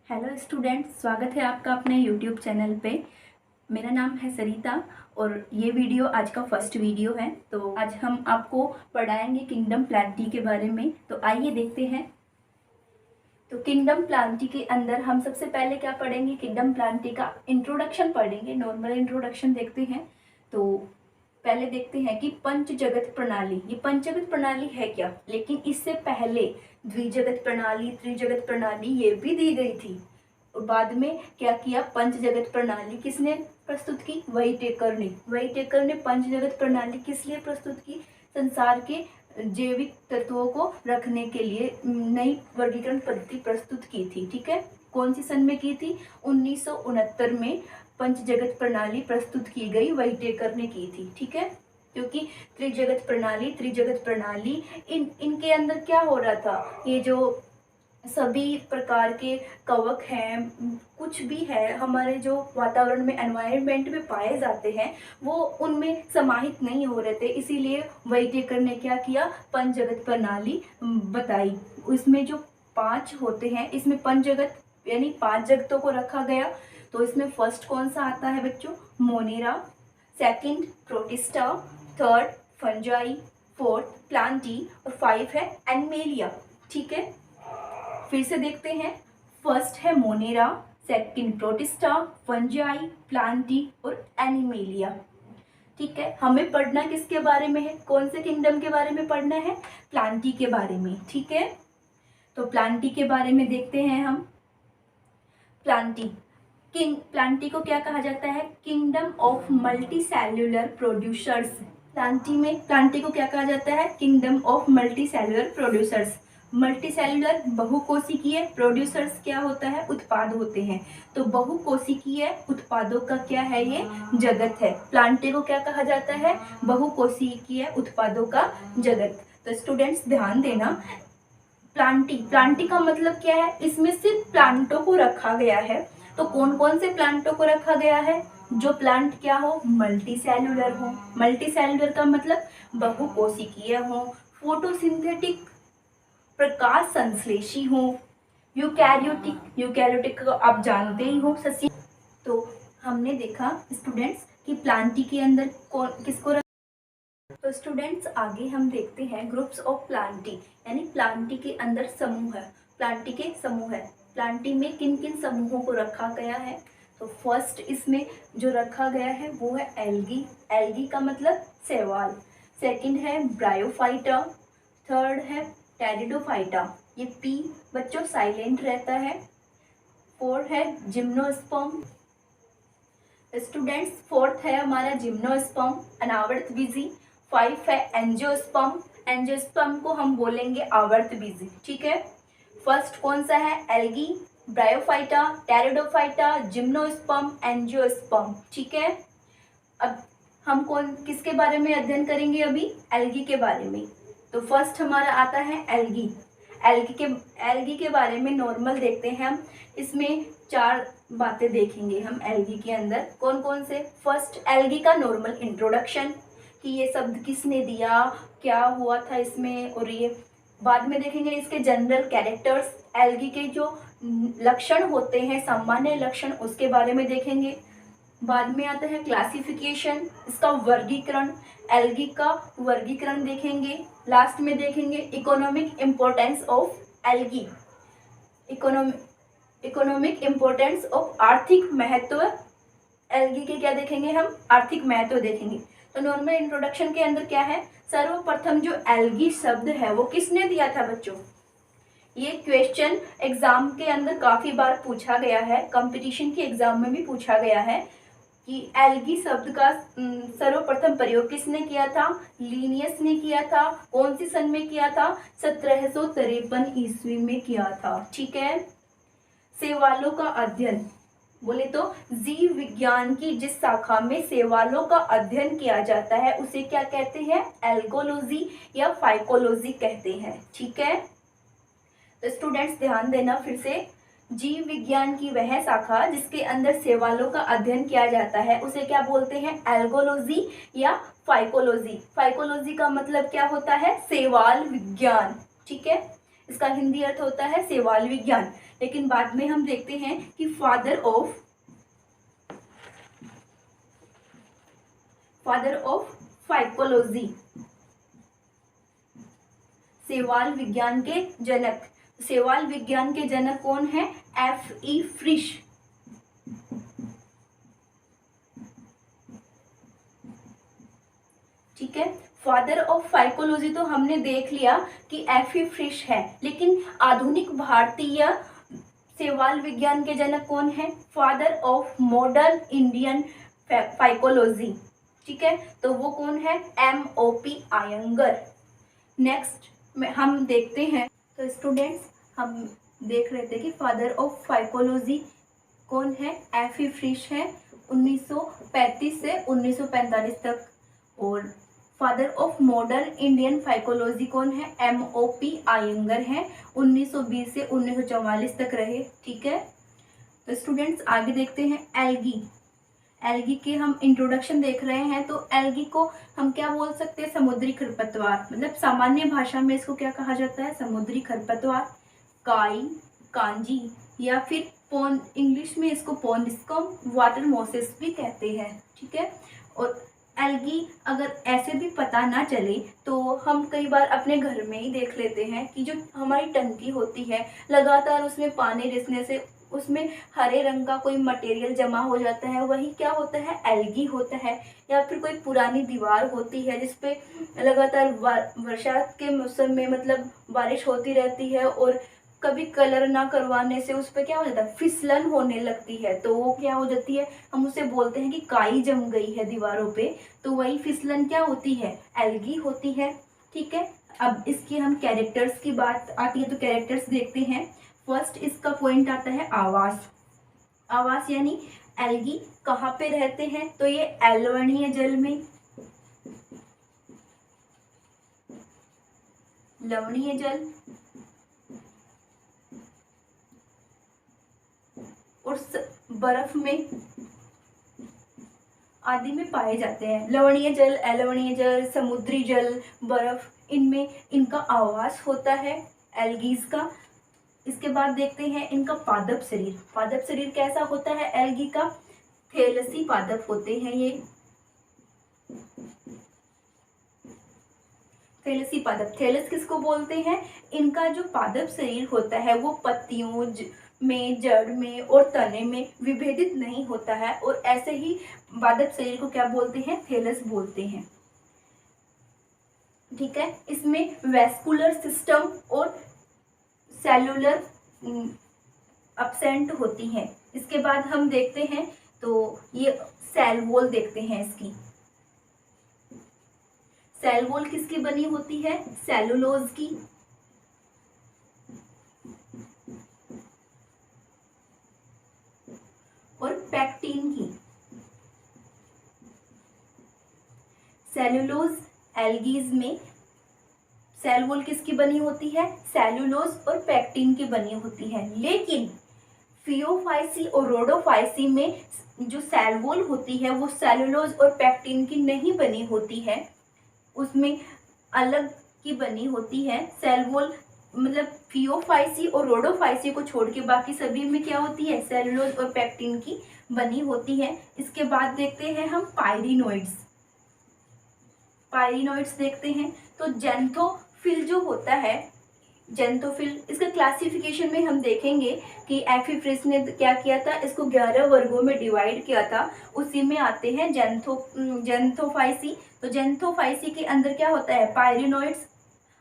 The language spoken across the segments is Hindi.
हेलो स्टूडेंट्स, स्वागत है आपका अपने यूट्यूब चैनल पे। मेरा नाम है सरिता और ये वीडियो आज का फर्स्ट वीडियो है। तो आज हम आपको पढ़ाएंगे किंगडम प्लांटी के बारे में। तो आइए देखते हैं। तो किंगडम प्लांटी के अंदर हम सबसे पहले क्या पढ़ेंगे, किंगडम प्लांटी का इंट्रोडक्शन पढ़ेंगे। नॉर्मल इंट्रोडक्शन देखते हैं। तो पहले देखते हैं कि पंचजगत प्रणाली, ये पंचजगत प्रणाली है क्या। लेकिन इससे पहले द्विजगत प्रणाली, त्रिजगत प्रणाली ये भी दी गई थी। और बाद में क्या किया, पंचजगत प्रणाली किसने प्रस्तुत की, व्हाइटेकर ने पंचजगत प्रणाली किस लिए प्रस्तुत की, संसार के जैविक तत्वों को रखने के लिए नई वर्गीकरण पद्धति प्रस्तुत की थी। ठीक है, कौन सी सन में की थी, 1969 में पंचजगत प्रणाली प्रस्तुत की गई, व्हाइटेकर ने की थी। ठीक है, क्योंकि त्रिजगत प्रणाली इनके अंदर क्या हो रहा था, ये जो सभी प्रकार के कवक हैं, कुछ भी है हमारे जो वातावरण में, एनवायरनमेंट में पाए जाते हैं, वो उनमें समाहित नहीं हो रहे थे। इसीलिए व्हाइटेकर ने क्या किया, पंचजगत प्रणाली बताई। इसमें जो 5 होते हैं, इसमें पंचजगत यानी 5 जगतों को रखा गया। तो इसमें फर्स्ट कौन सा आता है बच्चों, Monera, second protista, third fungi, fourth Plantae और 5 है एनिमेलिया। ठीक है, फिर से देखते हैं। फर्स्ट है Monera, second protista, fungi, Plantae और एनिमेलिया। ठीक है, हमें पढ़ना किसके बारे में है, कौन से किंगडम के बारे में पढ़ना है, प्लांटी के बारे में। ठीक है, तो प्लांटी के बारे में देखते हैं हम। प्लांटी को क्या कहा जाता है, kingdom of multicellular producers. Plantae को क्या कहा जाता है, kingdom of multicellular producers. Multicellular बहुकोशिकीय, प्रोड्यूसर्स क्या होता है, उत्पाद होते हैं। तो बहुकोशिकीय उत्पादों का क्या है, ये जगत है। प्लांटी को क्या कहा जाता है, बहुकोशिकीय उत्पादों का जगत। तो स्टूडेंट्स ध्यान देना, प्लांटी का मतलब क्या है, इसमें सिर्फ प्लांटों को रखा गया है। तो कौन कौन से प्लांटों को रखा गया है, जो प्लांट क्या हो, मल्टी सेल्यूलर हो। मल्टी सेल्यूलर का मतलब बहुकोशिकीय हो, फोटोसिंथेटिक प्रकाश संश्लेषी हो, यूकैरियोटिक को आप जानते ही हो, सस्य। तो हमने देखा स्टूडेंट्स कि प्लांटी के अंदर कौन किसको। तो स्टूडेंट्स आगे हम देखते हैं ग्रुप्स ऑफ प्लांटी, यानी प्लांटी के अंदर समूह है, प्लांटी के समूह है। प्लांटी में किन किन समूहों को रखा गया है। तो फर्स्ट इसमें जो रखा गया है वो है एल्गी। एल्गी का मतलब शैवाल। सेकंड है ब्रायोफाइटा, थर्ड है टेरिडोफाइटा, ये पी बच्चों साइलेंट रहता है। फोर्थ है जिम्नोस्पर्म। स्टूडेंट्स फोर्थ है हमारा जिम्नोस्पर्म, अनावर्त बीजी। 5 है एंजियोस्पर्म, एंजियोस्पर्म को हम बोलेंगे आवर्त बीजी। ठीक है, फर्स्ट कौन सा है, algae, bryophyta, pteridophyta, gymnosperm, angiosperm. ठीक है, अब हम किसके बारे में अध्ययन करेंगे, अभी एल्गी के बारे में। तो फर्स्ट हमारा आता है एल्गी। एल्गी के बारे में नॉर्मल देखते हैं हम। इसमें 4 बातें देखेंगे हम एल्गी के अंदर, कौन कौन से। फर्स्ट एल्गी का नॉर्मल इंट्रोडक्शन, कि ये शब्द किसने दिया, क्या हुआ था इसमें, और ये बाद में देखेंगे। इसके जनरल कैरेक्टर्स, एल्गी के जो लक्षण होते हैं, सामान्य लक्षण, उसके बारे में देखेंगे। बाद में आता है क्लासिफिकेशन, इसका वर्गीकरण, एल्गी का वर्गीकरण देखेंगे। लास्ट में देखेंगे economic importance of algae, economic importance of, आर्थिक महत्व एल्गी के क्या देखेंगे हम, आर्थिक महत्व देखेंगे। तो नॉर्मल इंट्रोडक्शन के अंदर क्या है, सर्वप्रथम जो एल्गी शब्द है वो किसने दिया था बच्चों। ये क्वेश्चन एग्जाम के अंदर काफी बार पूछा गया है, कंपटीशन के एग्जाम में भी पूछा गया है कि एल्गी शब्द का सर्वप्रथम प्रयोग किसने किया था, लीनियस ने किया था। कौन सी सन में किया था, 1753 ईस्वी में किया था। ठीक है, शैवालों का अध्ययन बोले तो जीव विज्ञान की जिस शाखा में शैवालों का अध्ययन किया जाता है उसे क्या कहते हैं, एल्गोलॉजी या फाइकोलॉजी कहते हैं। ठीक है, तो स्टूडेंट्स ध्यान देना फिर से, जीव विज्ञान की वह शाखा जिसके अंदर शैवालों का अध्ययन किया जाता है उसे क्या बोलते हैं, एल्गोलॉजी या फाइकोलॉजी। फाइकोलॉजी का मतलब क्या होता है, शैवाल विज्ञान। ठीक है, इसका हिंदी अर्थ होता है शैवाल विज्ञान। लेकिन बाद में हम देखते हैं कि फादर ऑफ फाइकोलॉजी, शैवाल विज्ञान के जनक। शैवाल विज्ञान के जनक कौन है? F.E. फ्रिश। ठीक है, फादर ऑफ फाइकोलॉजी तो हमने देख लिया कि F.E. फ्रिश है, लेकिन आधुनिक भारतीय शैवाल विज्ञान के जनक कौन है? Father of modern Indian phycology. ठीक है, तो वो कौन है? M.O.P. आयंगर। नेक्स्ट में हम देखते हैं, तो स्टूडेंट्स हम देख रहे थे कि फादर ऑफ फाइकोलॉजी कौन है? F.E. फ्रिश है 1935 से 1945 तक। और father of modern Indian phycology कौन है? M.O.P. आयंगर है 1920 से 1944 तक रहे। ठीक है, तो स्टूडेंट्स आगे देखते हैं एल्गी के हम इंट्रोडक्शन देख रहे हैं। तो एल्गी को हम क्या बोल सकते हैं? समुद्री खरपतवार। मतलब सामान्य भाषा में इसको क्या कहा जाता है? समुद्री खरपतवार, काई, कांजी, या फिर पोन, इंग्लिश में इसको पोनिस्कम, वाटर मोसेस भी कहते हैं। ठीक है, और एल्गी अगर ऐसे भी पता ना चले तो हम कई बार अपने घर में ही देख लेते हैं कि जो हमारी टंकी होती है, लगातार उसमें पानी रिसने से उसमें हरे रंग का कोई मटेरियल जमा हो जाता है, वही क्या होता है? एल्गी होता है। या फिर कोई पुरानी दीवार होती है जिसपे लगातार बरसात के मौसम में मतलब बारिश होती रहती है और कभी कलर ना करवाने से उस पर क्या हो जाता है? फिसलन होने लगती है, तो वो क्या हो जाती है? हम उसे बोलते हैं कि काई जम गई है दीवारों पे, तो वही फिसलन क्या होती है? एल्गी होती है। ठीक है, अब इसकी हम कैरेक्टर्स की बात आती है, तो कैरेक्टर्स देखते हैं। फर्स्ट इसका पॉइंट आता है आवास। आवास यानी एल्गी कहाँ पे रहते हैं? तो ये लवणीय जल में, लवणीय जल और बर्फ में आदि में पाए जाते हैं। लवणीय जल, अलवणीय जल, समुद्री जल, बर्फ, इनमें इनका आवास होता है एल्गीज का। इसके बाद देखते हैं इनका पादप शरीर। पादप शरीर कैसा होता है एल्गी का? थैलेसी पादप होते हैं ये। थैलेसी पादप, थैलस किसको बोलते हैं? इनका जो पादप शरीर होता है वो पत्तियों में, जड़ में और तने में विभेदित नहीं होता है, और ऐसे ही पादप शरीर को क्या बोलते हैं? थैलस बोलते हैं। ठीक है, इसमें वेस्कुलर सिस्टम और सेलुलर अपसेंट होती हैं। इसके बाद हम देखते हैं, तो ये सेल वॉल देखते हैं इसकी। सेल वॉल किसकी बनी होती है? सेलुलोज की। और पैक्टिन की। सेलुलोज एल्गीज में सेल वॉल किसकी बनी होती है? सेलुलोज और पैक्टिन की बनी होती है। लेकिन फियोफाइसी और रोडोफाइसी में जो सेल वॉल होती है वो सेलुलोज और पैक्टिन की नहीं बनी होती है, उसमें अलग की बनी होती है। सेल वॉल मतलब फियोफाइसी और रोडोफाइसी को छोड़ के बाकी सभी में क्या होती है? सेलुलोज और पैक्टिन की बनी होती है। इसके बाद देखते हैं हम पायरिनोइड्स। पायरिनोइड्स देखते हैं, तो जेंथोफिल जो होता है, जेंथोफिल, इसका क्लासिफिकेशन में हम देखेंगे कि F.E. फ्रिश ने क्या किया था? इसको 11 वर्गों में डिवाइड किया था। उसी में आते हैं जेंथोफाइसी। तो जेंथोफाइसी के अंदर क्या होता है? पायरिनोइड्स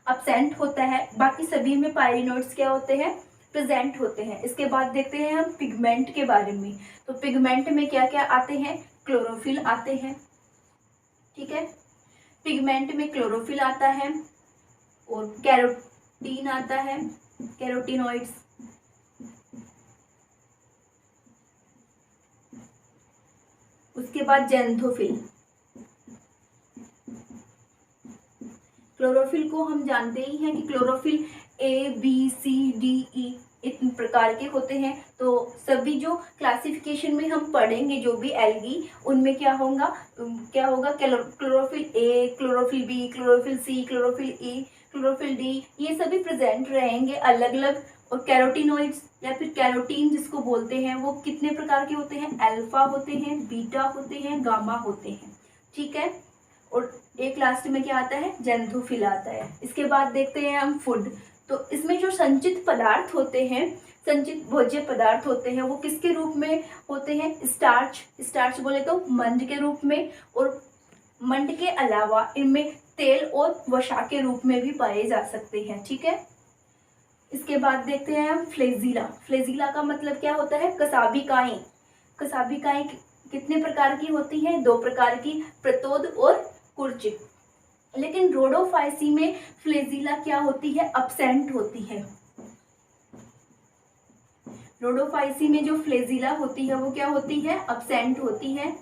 अब्सेंट होता है, बाकी सभी में पायरिनोइड्स क्या होते हैं? प्रेजेंट होते हैं। इसके बाद देखते हैं हम पिगमेंट के बारे में। तो पिगमेंट में क्या क्या आते हैं? क्लोरोफिल आते हैं। ठीक है, पिगमेंट में क्लोरोफिल आता है और कैरोटीन आता है, कैरोटीनॉइड्स। उसके बाद जेंथोफिल। क्लोरोफिल को हम जानते ही हैं कि chlorophyll A, B, C, D, E इतने प्रकार के होते हैं। तो सभी जो क्लासिफिकेशन में हम पढ़ेंगे जो भी एल्गी, उनमें क्या होगा? Chlorophyll A, chlorophyll B, chlorophyll C, chlorophyll E, chlorophyll D, ये सभी प्रेजेंट रहेंगे अलग अलग और कैरोटीनॉइड्स या फिर कैरोटीन जिसको बोलते हैं वो कितने प्रकार के होते हैं, अल्फा होते हैं, बीटा होते हैं, गामा होते हैं, ठीक है। और एक लास्ट में क्या आता है, ज़ैंथोफिल आता है। इसके बाद देखते हैं हम फूड। तो इसमें जो संचित पदार्थ होते हैं, संचित भोज्य पदार्थ होते हैं, वो किसके रूप में होते हैं, स्टार्च बोले तो मंड के रूप में, और मंड के अलावा इनमें तेल और वसा के रूप में भी पाए जा सकते हैं, ठीक है। इसके बाद देखते हैं हम फ्लेजिला का मतलब क्या होता है, कसाबिकाएं कितने प्रकार की होती हैं, 2 प्रकार की, प्रतोद और कुर्च। लेकिन रोडोफाइसी में फ्लेजिला क्या होती है, अब्सेंट होती है। रोडोफाइसी में जो फ्लेजिला होती है वो क्या होती है, अब्सेंट होती है।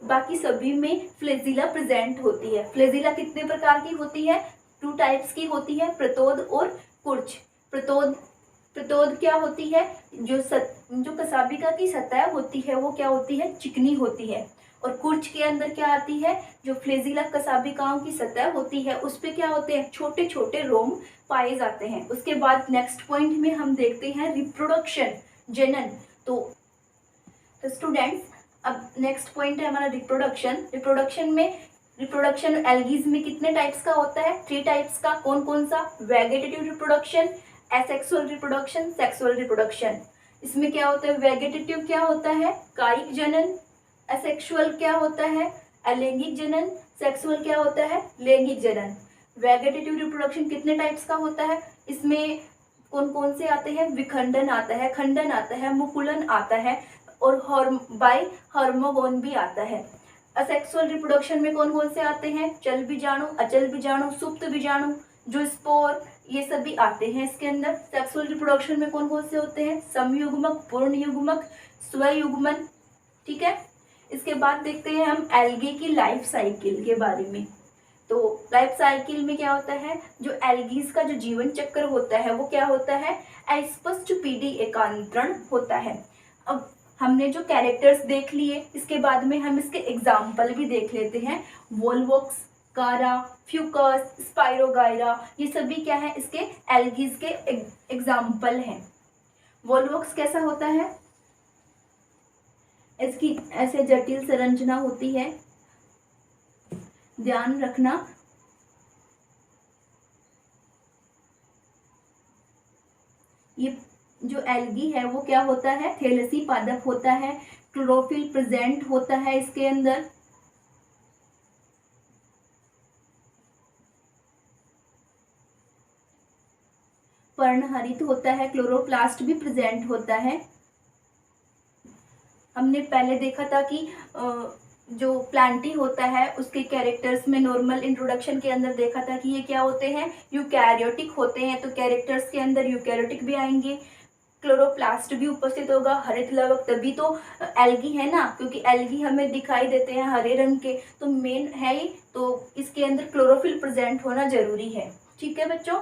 बाकी सभी में फ्लेजिला प्रेजेंट होती है। फ्लेजिला कितने प्रकार की होती है, 2 टाइप्स की होती है, प्रतोद और कुर्च। प्रतोद क्या होती है, जो कसाबिका की सतह होती है वो क्या होती है, चिकनी होती है। और कुर्च के अंदर क्या आती है, जो फ्लेजिला कसाबिकाओं की सतह होती है उस पे क्या होते हैं, छोटे छोटे रोम पाए जाते हैं। उसके बाद नेक्स्ट पॉइंट में हम देखते हैं रिप्रोडक्शन, जनन। तो स्टूडेंट्स अब नेक्स्ट पॉइंट है हमारा रिप्रोडक्शन एल्गीज में कितने टाइप्स का होता है, 3 टाइप्स का। कौन कौन सा, vegetative reproduction, asexual reproduction, sexual reproduction. इसमें क्या होता है, वेगेटेटिव क्या होता है, कायिक जनन, एसेक्सुअल क्या होता है, अलैंगिक जनन, सेक्सुअल क्या होता है, लैंगिक जनन। वेगेटेटिव रिप्रोडक्शन कितने टाइप्स का होता है, इसमें कौन कौन से आते हैं, विखंडन आता है, खंडन आता है, मुकुलन आता है, और बाय हार्मोगोन भी आता है। असेक्सुअल रिप्रोडक्शन में कौन कौन से आते हैं, चल बीजाणु, अचल बीजाणु, सुप्त बीजाणु, जो स्पोर, ये सभी आते हैं इसके अंदर। सेक्सुअल रिप्रोडक्शन में कौन कौन से होते हैं, समयुग्मक, पूर्ण युग्मक, स्वयुग्मन, ठीक है। इसके बाद देखते हैं हम एल्गे की लाइफ साइकिल के बारे में। तो लाइफ साइकिल में क्या होता है, जो एल्गीज का जो जीवन चक्र होता है वो क्या होता है, अस्पष्ट पीढ़ी एकांतरण होता है। अब हमने जो कैरेक्टर्स देख लिए, इसके बाद में हम इसके एग्जाम्पल भी देख लेते हैं। वोल्वोक्स, कारा, फ्यूकस, स्पाइरोगायरा, ये सभी क्या है, इसके एल्गीज के एग्जाम्पल हैं। वोल्वोक्स कैसा होता है, इसकी ऐसे जटिल संरचना होती है, ध्यान रखना। ये जो एल्गी है वो क्या होता है, थैलेसी पादप होता है, क्लोरोफिल प्रेजेंट होता है इसके अंदर, पर्णहरित होता है, क्लोरोप्लास्ट भी प्रेजेंट होता है। हमने पहले देखा था कि जो प्लांटी होता है उसके कैरेक्टर्स में नॉर्मल इंट्रोडक्शन के अंदर देखा था कि ये क्या होते हैं, यूकैरियोटिक होते हैं। तो कैरेक्टर्स के अंदर यूकैरियोटिक भी आएंगे, क्लोरोप्लास्ट भी उपस्थित होगा, हरित लवक, तभी तो एल्गी है ना, क्योंकि एल्गी हमें दिखाई देते हैं हरे रंग के, तो मेन है ही, तो इसके अंदर क्लोरोफिल प्रेजेंट होना जरूरी है, ठीक है बच्चों।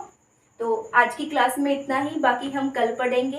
तो आज की क्लास में इतना ही, बाकी हम कल पढ़ेंगे।